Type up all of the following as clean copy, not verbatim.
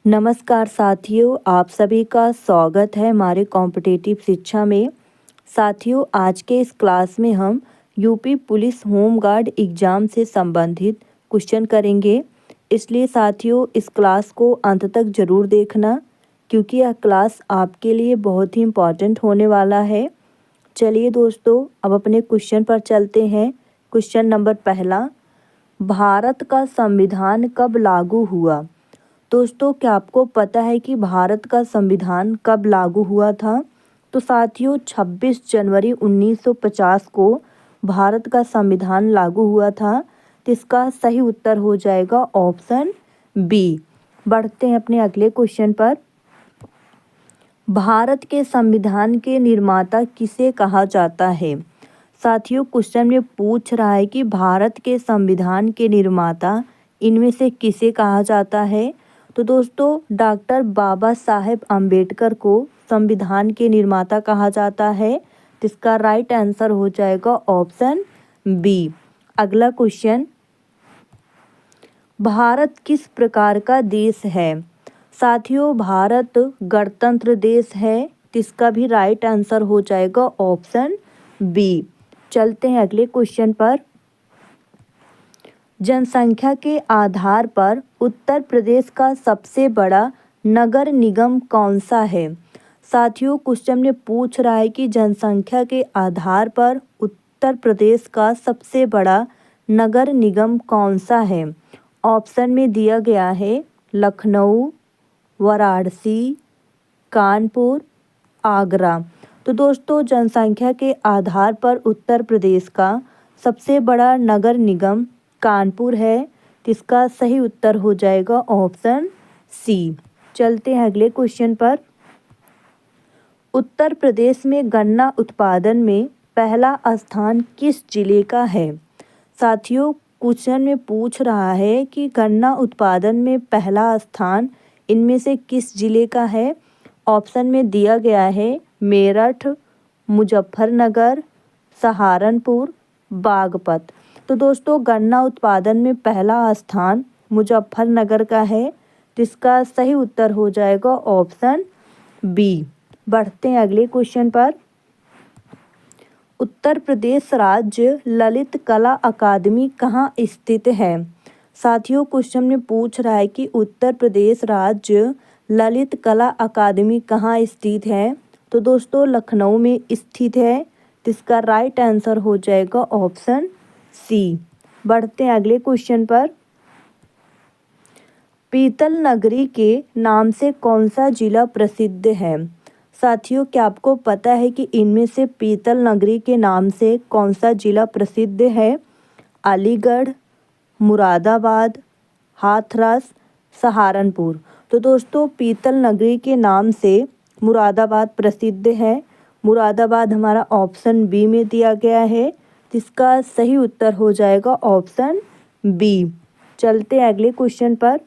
नमस्कार साथियों, आप सभी का स्वागत है हमारे कॉम्पिटिटिव शिक्षा में। साथियों, आज के इस क्लास में हम UP police home guard exam से संबंधित क्वेश्चन करेंगे। इसलिए साथियों, इस क्लास को अंत तक ज़रूर देखना, क्योंकि यह क्लास आपके लिए बहुत ही इम्पॉर्टेंट होने वाला है। चलिए दोस्तों, अब अपने क्वेश्चन पर चलते हैं। क्वेश्चन नंबर पहला, भारत का संविधान कब लागू हुआ? दोस्तों, क्या आपको पता है कि भारत का संविधान कब लागू हुआ था? तो साथियों, 26 जनवरी 1950 को भारत का संविधान लागू हुआ था। तो इसका सही उत्तर हो जाएगा ऑप्शन बी। बढ़ते हैं अपने अगले क्वेश्चन पर। भारत के संविधान के निर्माता किसे कहा जाता है? साथियों, क्वेश्चन में पूछ रहा है कि भारत के संविधान के निर्माता इनमें से किसे कहा जाता है? तो दोस्तों, डॉक्टर बाबा साहेब अम्बेडकर को संविधान के निर्माता कहा जाता है। तो इसका राइट आंसर हो जाएगा ऑप्शन बी। अगला क्वेश्चन, भारत किस प्रकार का देश है? साथियों, भारत गणतंत्र देश है। तो इसका भी राइट आंसर हो जाएगा ऑप्शन बी। चलते हैं अगले क्वेश्चन पर। जनसंख्या के आधार पर उत्तर प्रदेश का सबसे बड़ा नगर निगम कौन सा है? साथियों, क्वेश्चन में पूछ रहा है कि जनसंख्या के आधार पर उत्तर प्रदेश का सबसे बड़ा नगर निगम कौन सा है? ऑप्शन में दिया गया है लखनऊ, वाराणसी, कानपुर, आगरा। तो दोस्तों, जनसंख्या के आधार पर उत्तर प्रदेश का सबसे बड़ा नगर निगम कानपुर है। इसका सही उत्तर हो जाएगा ऑप्शन सी। चलते हैं अगले क्वेश्चन पर। उत्तर प्रदेश में गन्ना उत्पादन में पहला स्थान किस जिले का है? साथियों, क्वेश्चन में पूछ रहा है कि गन्ना उत्पादन में पहला स्थान इनमें से किस जिले का है? ऑप्शन में दिया गया है मेरठ, मुजफ्फरनगर, सहारनपुर, बागपत। तो दोस्तों, गन्ना उत्पादन में पहला स्थान मुजफ्फरनगर का है। तो इसका सही उत्तर हो जाएगा ऑप्शन बी। बढ़ते हैं अगले क्वेश्चन पर। उत्तर प्रदेश राज्य ललित कला अकादमी कहाँ स्थित है? साथियों, क्वेश्चन में पूछ रहा है कि उत्तर प्रदेश राज्य ललित कला अकादमी कहाँ स्थित है? तो दोस्तों, लखनऊ में स्थित है। तो इसका राइट आंसर हो जाएगा ऑप्शन सी। बढ़ते हैं अगले क्वेश्चन पर। पीतल नगरी के नाम से कौन सा जिला प्रसिद्ध है? साथियों, क्या आपको पता है कि इनमें से पीतल नगरी के नाम से कौन सा जिला प्रसिद्ध है? अलीगढ़, मुरादाबाद, हाथरस, सहारनपुर। तो दोस्तों, पीतल नगरी के नाम से मुरादाबाद प्रसिद्ध है। मुरादाबाद हमारा ऑप्शन बी में दिया गया है। इसका सही उत्तर हो जाएगा ऑप्शन बी। चलते हैं अगले क्वेश्चन पर।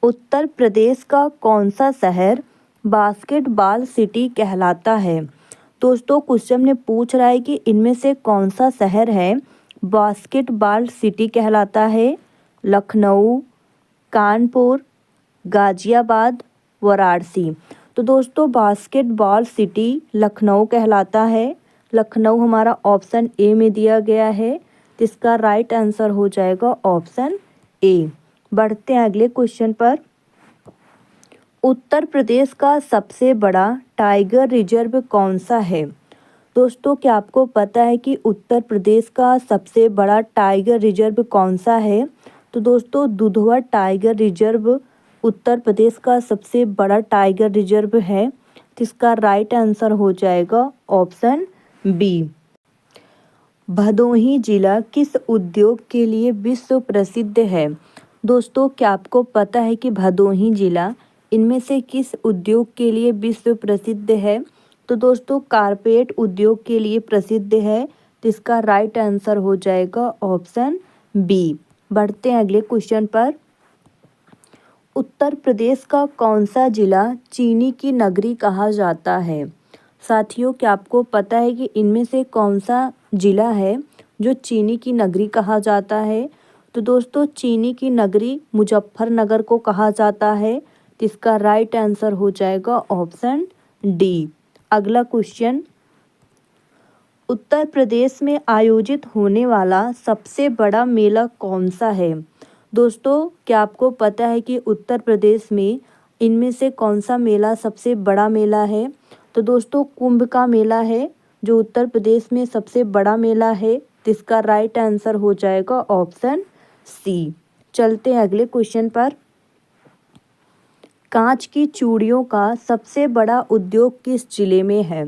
उत्तर प्रदेश का कौन सा शहर बास्केटबॉल सिटी कहलाता है? दोस्तों, क्वेश्चन में पूछ रहा है कि इनमें से कौन सा शहर है बास्केटबॉल सिटी कहलाता है? लखनऊ, कानपुर, गाजियाबाद, वाराणसी। तो दोस्तों, बास्केटबॉल सिटी लखनऊ कहलाता है। लखनऊ हमारा ऑप्शन ए में दिया गया है। इसका राइट आंसर हो जाएगा ऑप्शन ए। बढ़ते हैं अगले क्वेश्चन पर। उत्तर प्रदेश का सबसे बड़ा टाइगर रिजर्व कौन सा है? दोस्तों, क्या आपको पता है कि उत्तर प्रदेश का सबसे बड़ा टाइगर रिजर्व कौन सा है? तो दोस्तों, दुधवा टाइगर रिजर्व उत्तर प्रदेश का सबसे बड़ा टाइगर रिजर्व है। इसका राइट आंसर हो जाएगा ऑप्शन बी। भदोही जिला किस उद्योग के लिए विश्व प्रसिद्ध है? दोस्तों, क्या आपको पता है कि भदोही जिला इनमें से किस उद्योग के लिए विश्व प्रसिद्ध है? तो दोस्तों, कारपेट उद्योग के लिए प्रसिद्ध है। तो इसका राइट आंसर हो जाएगा ऑप्शन बी। बढ़ते हैं अगले क्वेश्चन पर। उत्तर प्रदेश का कौन सा जिला चीनी की नगरी कहा जाता है? साथियों, क्या आपको पता है कि इनमें से कौन सा जिला है जो चीनी की नगरी कहा जाता है? तो दोस्तों चीनी की नगरी मुजफ्फरनगर को कहा जाता है, तो इसका राइट आंसर हो जाएगा ऑप्शन डी। अगला क्वेश्चन, उत्तर प्रदेश में आयोजित होने वाला सबसे बड़ा मेला कौन सा है? दोस्तों क्या आपको पता है कि उत्तर प्रदेश में इनमें से कौन सा मेला सबसे बड़ा मेला है? तो दोस्तों कुंभ का मेला है जो उत्तर प्रदेश में सबसे बड़ा मेला है, तो इसका राइट आंसर हो जाएगा ऑप्शन सी। चलते हैं अगले क्वेश्चन पर। कांच की चूड़ियों का सबसे बड़ा उद्योग किस जिले में है?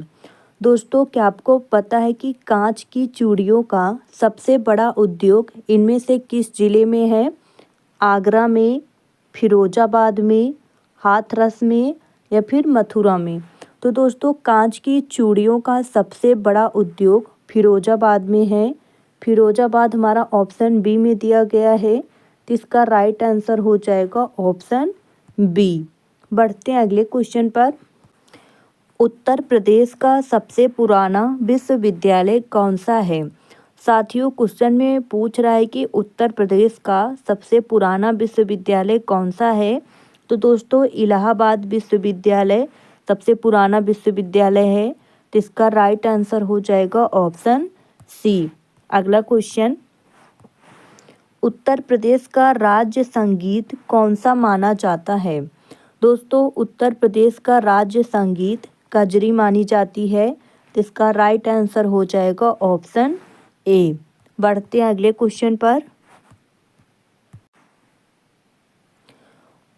दोस्तों क्या आपको पता है कि कांच की चूड़ियों का सबसे बड़ा उद्योग इनमें से किस जिले में है? आगरा में, फिरोजाबाद में, हाथरस में या फिर मथुरा में? तो दोस्तों कांच की चूड़ियों का सबसे बड़ा उद्योग फिरोजाबाद में है। फिरोजाबाद हमारा ऑप्शन बी में दिया गया है, तो इसका राइट आंसर हो जाएगा ऑप्शन बी। बढ़ते हैं अगले क्वेश्चन पर। उत्तर प्रदेश का सबसे पुराना विश्वविद्यालय कौन सा है? साथियों क्वेश्चन में पूछ रहा है कि उत्तर प्रदेश का सबसे पुराना विश्वविद्यालय कौन सा है? तो दोस्तों इलाहाबाद विश्वविद्यालय सबसे पुराना विश्वविद्यालय है, तो इसका राइट आंसर हो जाएगा ऑप्शन सी। अगला क्वेश्चन, उत्तर प्रदेश का राज्य संगीत कौन सा माना जाता है? दोस्तों उत्तर प्रदेश का राज्य संगीत कजरी मानी जाती है, तो इसका राइट आंसर हो जाएगा ऑप्शन ए। बढ़ते हैं अगले क्वेश्चन पर।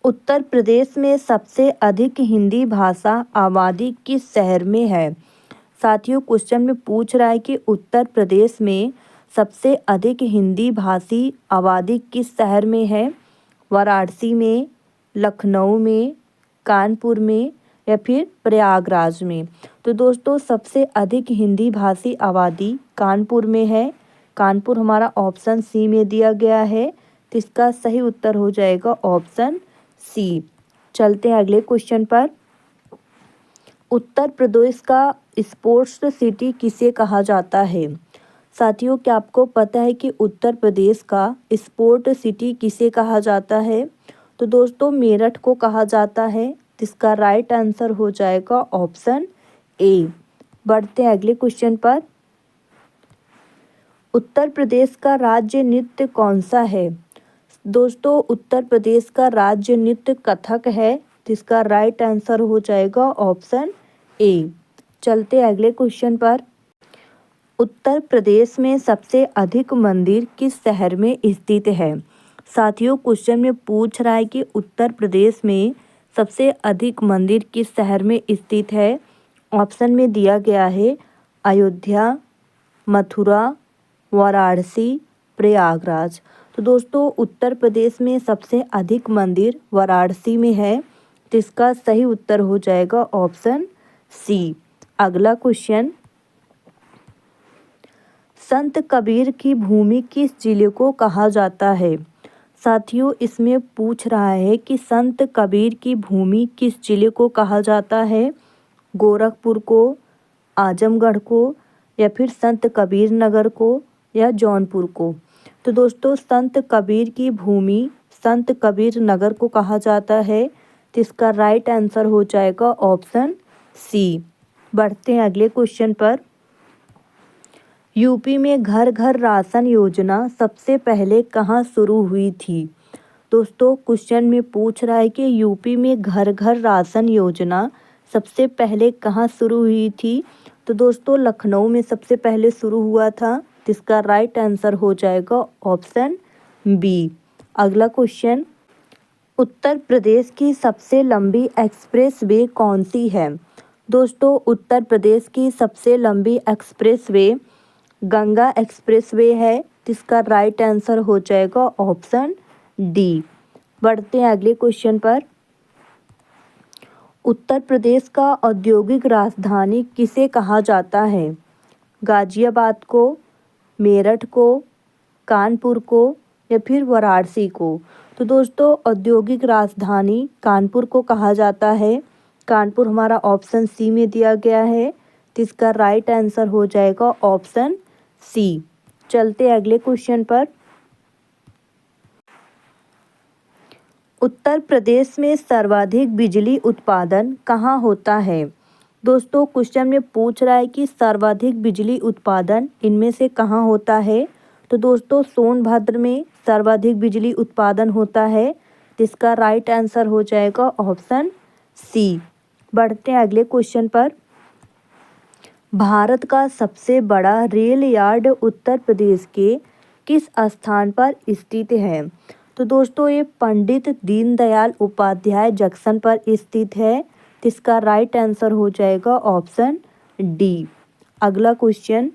उत्तर प्रदेश में सबसे अधिक हिंदी भाषा आबादी किस शहर में है? साथियों क्वेश्चन में पूछ रहा है कि उत्तर प्रदेश में सबसे अधिक हिंदी भाषी आबादी किस शहर में है? वाराणसी में, लखनऊ में, कानपुर में या फिर प्रयागराज में? तो दोस्तों सबसे अधिक हिंदी भाषी आबादी कानपुर में है। कानपुर हमारा ऑप्शन सी में दिया गया है, तो इसका सही उत्तर हो जाएगा ऑप्शन सी। चलते हैं अगले क्वेश्चन पर। उत्तर प्रदेश का स्पोर्ट्स सिटी किसे कहा जाता है? साथियों क्या आपको पता है कि उत्तर प्रदेश का स्पोर्ट सिटी किसे कहा जाता है? तो दोस्तों मेरठ को कहा जाता है, जिसका राइट आंसर हो जाएगा ऑप्शन ए। बढ़ते हैं अगले क्वेश्चन पर। उत्तर प्रदेश का राज्य नृत्य कौन सा है? दोस्तों उत्तर प्रदेश का राज्य नृत्य कथक है, जिसका राइट आंसर हो जाएगा ऑप्शन ए। चलते अगले क्वेश्चन पर। उत्तर प्रदेश में सबसे अधिक मंदिर किस शहर में स्थित है? साथियों क्वेश्चन में पूछ रहा है कि उत्तर प्रदेश में सबसे अधिक मंदिर किस शहर में स्थित है? ऑप्शन में दिया गया है अयोध्या, मथुरा, वाराणसी, प्रयागराज। तो दोस्तों उत्तर प्रदेश में सबसे अधिक मंदिर वाराणसी में है, तो इसका सही उत्तर हो जाएगा ऑप्शन सी। अगला क्वेश्चन, संत कबीर की भूमि किस जिले को कहा जाता है? साथियों इसमें पूछ रहा है कि संत कबीर की भूमि किस जिले को कहा जाता है? गोरखपुर को, आजमगढ़ को या फिर संत कबीर नगर को या जौनपुर को? तो दोस्तों संत कबीर की भूमि संत कबीर नगर को कहा जाता है, तो इसका राइट आंसर हो जाएगा ऑप्शन सी। बढ़ते हैं अगले क्वेश्चन पर। यूपी में घर घर राशन योजना सबसे पहले कहाँ शुरू हुई थी? दोस्तों क्वेश्चन में पूछ रहा है कि यूपी में घर घर राशन योजना सबसे पहले कहाँ शुरू हुई थी? तो दोस्तों लखनऊ में सबसे पहले शुरू हुआ था, जिसका राइट आंसर हो जाएगा ऑप्शन बी। अगला क्वेश्चन, उत्तर प्रदेश की सबसे लंबी एक्सप्रेसवे कौन सी है? दोस्तों उत्तर प्रदेश की सबसे लंबी एक्सप्रेसवे गंगा एक्सप्रेसवे है, जिसका राइट आंसर हो जाएगा ऑप्शन डी। बढ़ते हैं अगले क्वेश्चन पर। उत्तर प्रदेश का औद्योगिक राजधानी किसे कहा जाता है? गाजियाबाद को, मेरठ को, कानपुर को या फिर वाराणसी को? तो दोस्तों औद्योगिक राजधानी कानपुर को कहा जाता है। कानपुर हमारा ऑप्शन सी में दिया गया है, तो इसका राइट आंसर हो जाएगा ऑप्शन सी। चलते अगले क्वेश्चन पर। उत्तर प्रदेश में सर्वाधिक बिजली उत्पादन कहाँ होता है? दोस्तों क्वेश्चन में पूछ रहा है कि सर्वाधिक बिजली उत्पादन इनमें से कहाँ होता है? तो दोस्तों सोनभद्र में सर्वाधिक बिजली उत्पादन होता है। इसका राइट आंसर हो जाएगा ऑप्शन सी। बढ़ते हैं अगले क्वेश्चन पर। भारत का सबसे बड़ा रेल यार्ड उत्तर प्रदेश के किस स्थान पर स्थित है? तो दोस्तों ये पंडित दीनदयाल उपाध्याय जंक्शन पर स्थित है। इसका राइट आंसर हो जाएगा ऑप्शन डी। अगला क्वेश्चन,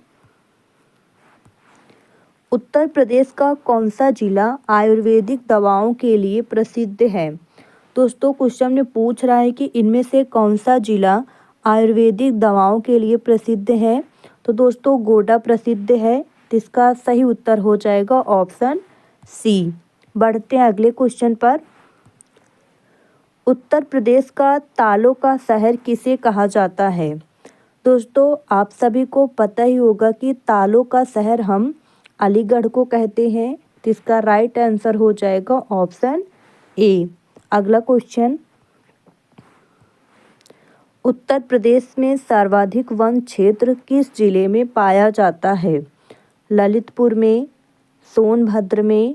उत्तर प्रदेश का कौन सा जिला आयुर्वेदिक दवाओं के लिए प्रसिद्ध है? दोस्तों क्वेश्चन में पूछ रहा है कि इनमें से कौन सा जिला आयुर्वेदिक दवाओं के लिए प्रसिद्ध है? तो दोस्तों गोड्डा प्रसिद्ध है। इसका सही उत्तर हो जाएगा ऑप्शन सी। बढ़ते हैं अगले क्वेश्चन पर। उत्तर प्रदेश का तालों का शहर किसे कहा जाता है? दोस्तों आप सभी को पता ही होगा कि तालों का शहर हम अलीगढ़ को कहते हैं। तो इसका राइट आंसर हो जाएगा ऑप्शन ए। अगला क्वेश्चन, उत्तर प्रदेश में सर्वाधिक वन क्षेत्र किस जिले में पाया जाता है? ललितपुर में, सोनभद्र में,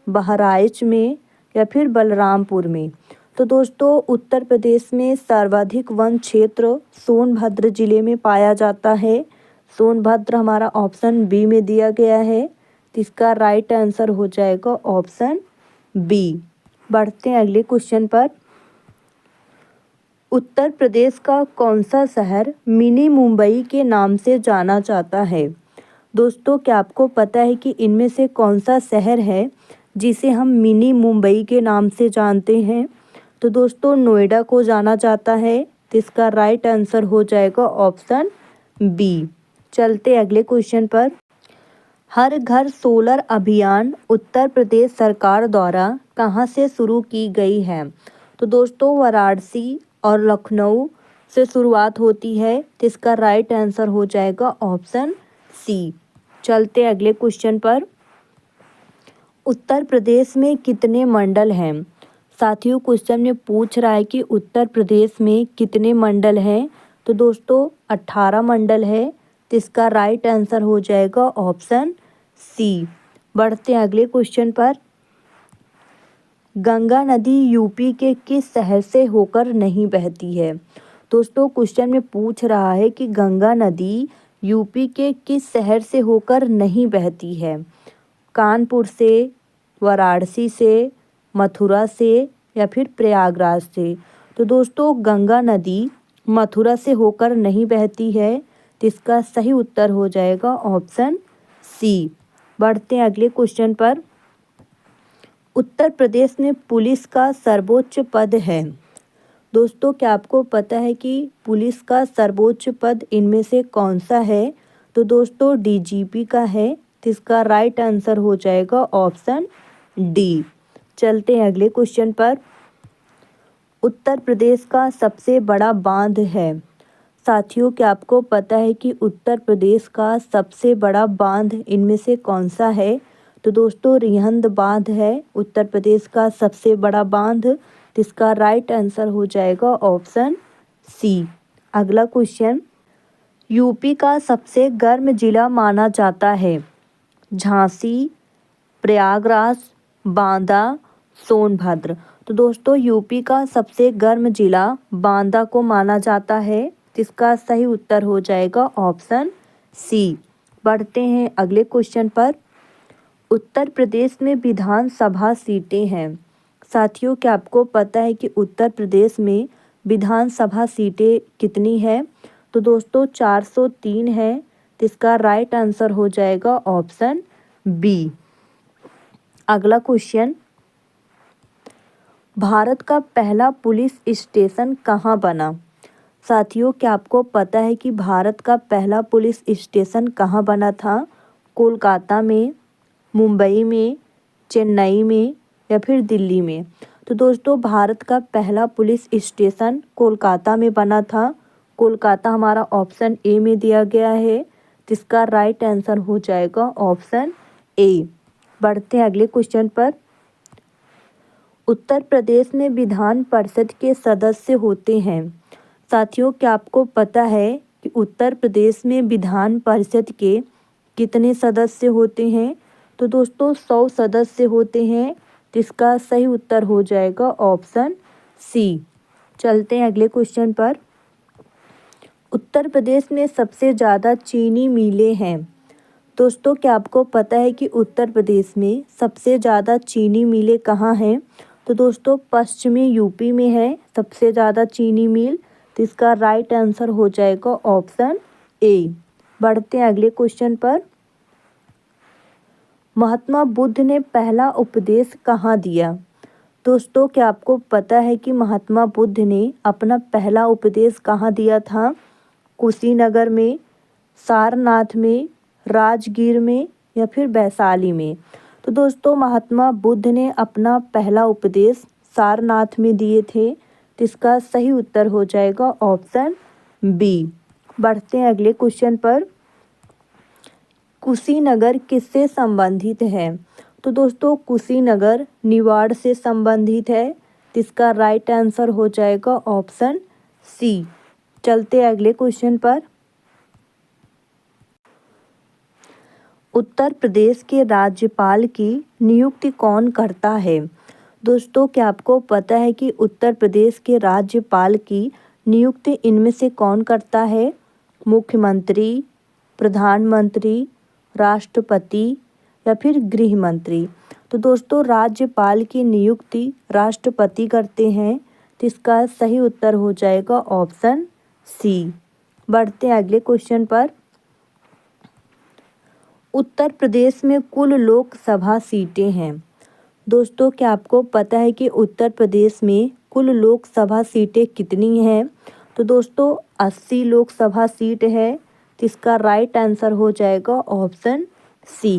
बहराइच में या फिर बलरामपुर में? तो दोस्तों उत्तर प्रदेश में सर्वाधिक वन क्षेत्र सोनभद्र जिले में पाया जाता है। सोनभद्र हमारा ऑप्शन बी में दिया गया है। इसका राइट आंसर हो जाएगा ऑप्शन बी। बढ़ते हैं अगले क्वेश्चन पर। उत्तर प्रदेश का कौन सा शहर मिनी मुंबई के नाम से जाना जाता है? दोस्तों क्या आपको पता है कि इनमें से कौन सा शहर है जिसे हम मिनी मुंबई के नाम से जानते हैं? तो दोस्तों नोएडा को जाना जाता है। तो इसका राइट आंसर हो जाएगा ऑप्शन बी। चलते अगले क्वेश्चन पर। हर घर सोलर अभियान उत्तर प्रदेश सरकार द्वारा कहाँ से शुरू की गई है? तो दोस्तों वाराणसी और लखनऊ से शुरुआत होती है। तो इसका राइट आंसर हो जाएगा ऑप्शन सी। चलते अगले क्वेश्चन पर। उत्तर प्रदेश में कितने मंडल हैं? साथियों क्वेश्चन में पूछ रहा है कि उत्तर प्रदेश में कितने मंडल हैं? तो दोस्तों 18 मंडल है। तो इसका राइट आंसर हो जाएगा ऑप्शन सी। बढ़ते हैं अगले क्वेश्चन पर। गंगा नदी यूपी के किस शहर से होकर नहीं बहती है? दोस्तों क्वेश्चन में पूछ रहा है कि गंगा नदी यूपी के किस शहर से होकर नहीं बहती है? कानपुर से, वाराणसी से, मथुरा से या फिर प्रयागराज से? तो दोस्तों गंगा नदी मथुरा से होकर नहीं बहती है। तो इसका सही उत्तर हो जाएगा ऑप्शन सी। बढ़ते हैं अगले क्वेश्चन पर। उत्तर प्रदेश में पुलिस का सर्वोच्च पद है। दोस्तों क्या आपको पता है कि पुलिस का सर्वोच्च पद इनमें से कौन सा है? तो दोस्तों डीजीपी का है। तो इसका राइट आंसर हो जाएगा ऑप्शन डी। चलते हैं अगले क्वेश्चन पर। उत्तर प्रदेश का सबसे बड़ा बांध है। साथियों क्या आपको पता है कि उत्तर प्रदेश का सबसे बड़ा बांध इनमें से कौन सा है? तो दोस्तों रिहंद बांध है उत्तर प्रदेश का सबसे बड़ा बांध। इसका राइट आंसर हो जाएगा ऑप्शन सी। अगला क्वेश्चन, यूपी का सबसे गर्म जिला माना जाता है। झांसी, प्रयागराज, बांदा, सोनभद्र? तो दोस्तों यूपी का सबसे गर्म जिला बांदा को माना जाता है। इसका सही उत्तर हो जाएगा ऑप्शन सी। बढ़ते हैं अगले क्वेश्चन पर। उत्तर प्रदेश में विधानसभा सीटें हैं। साथियों क्या आपको पता है कि उत्तर प्रदेश में विधानसभा सीटें कितनी हैं? तो दोस्तों 403 है। तो इसका राइट आंसर हो जाएगा ऑप्शन बी। अगला क्वेश्चन, भारत का पहला पुलिस स्टेशन कहाँ बना? साथियों क्या आपको पता है कि भारत का पहला पुलिस स्टेशन कहाँ बना था? कोलकाता में, मुंबई में, चेन्नई में या फिर दिल्ली में? तो दोस्तों भारत का पहला पुलिस स्टेशन कोलकाता में बना था। कोलकाता हमारा ऑप्शन ए में दिया गया है। जिसका राइट आंसर हो जाएगा ऑप्शन ए। बढ़ते हैं अगले क्वेश्चन पर। उत्तर प्रदेश में विधान परिषद के सदस्य होते हैं। साथियों, क्या आपको पता है कि उत्तर प्रदेश में विधान परिषद के कितने सदस्य होते हैं? तो दोस्तों 100 सदस्य होते हैं। इसका सही उत्तर हो जाएगा ऑप्शन सी। चलते हैं अगले क्वेश्चन पर। उत्तर प्रदेश में सबसे ज़्यादा चीनी मिलें हैं। दोस्तों, क्या आपको पता है कि उत्तर प्रदेश में सबसे ज़्यादा चीनी मिलें कहाँ हैं? तो दोस्तों पश्चिमी यूपी में है सबसे ज़्यादा चीनी मिल। तो इसका राइट आंसर हो जाएगा ऑप्शन ए। बढ़ते हैं अगले क्वेश्चन पर। महात्मा बुद्ध ने पहला उपदेश कहाँ दिया? दोस्तों, क्या आपको पता है कि महात्मा बुद्ध ने अपना पहला उपदेश कहाँ दिया था? कुशीनगर में, सारनाथ में, राजगीर में या फिर वैशाली में? तो दोस्तों महात्मा बुद्ध ने अपना पहला उपदेश सारनाथ में दिए थे। तो इसका सही उत्तर हो जाएगा ऑप्शन बी। बढ़ते हैं अगले क्वेश्चन पर। कुशीनगर किससे संबंधित है? तो दोस्तों कुशीनगर निवाड़ से संबंधित है। तो इसका राइट आंसर हो जाएगा ऑप्शन सी। चलते हैं अगले क्वेश्चन पर। उत्तर प्रदेश के राज्यपाल की नियुक्ति कौन करता है? दोस्तों, क्या आपको पता है कि उत्तर प्रदेश के राज्यपाल की नियुक्ति इनमें से कौन करता है? मुख्यमंत्री, प्रधानमंत्री, राष्ट्रपति या फिर गृह मंत्री? तो दोस्तों राज्यपाल की नियुक्ति राष्ट्रपति करते हैं। तो इसका सही उत्तर हो जाएगा ऑप्शन सी। बढ़ते हैं अगले क्वेश्चन पर। उत्तर प्रदेश में कुल लोकसभा सीटें हैं। दोस्तों, क्या आपको पता है कि उत्तर प्रदेश में कुल लोकसभा सीटें कितनी हैं? तो दोस्तों 80 लोकसभा सीट है। तो इसका राइट आंसर हो जाएगा ऑप्शन सी।